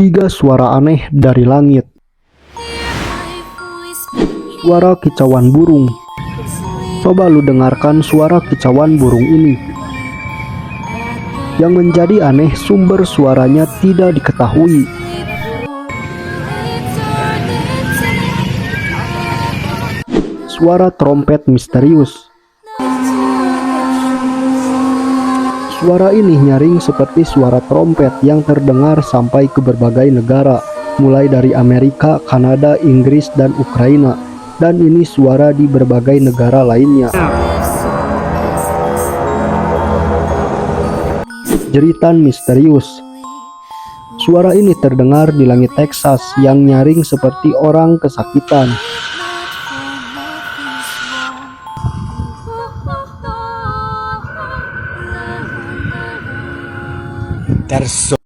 Tiga suara aneh dari langit. Suara kicauan burung. Coba lu dengarkan suara kicauan burung ini. Yang menjadi aneh, sumber suaranya tidak diketahui. Suara trompet misterius. Suara ini nyaring seperti suara trompet yang terdengar sampai ke berbagai negara, mulai dari Amerika, Kanada, Inggris, dan Ukraina, dan ini suara di berbagai negara lainnya. Jeritan misterius. Suara ini terdengar di langit Texas yang nyaring seperti orang kesakitan.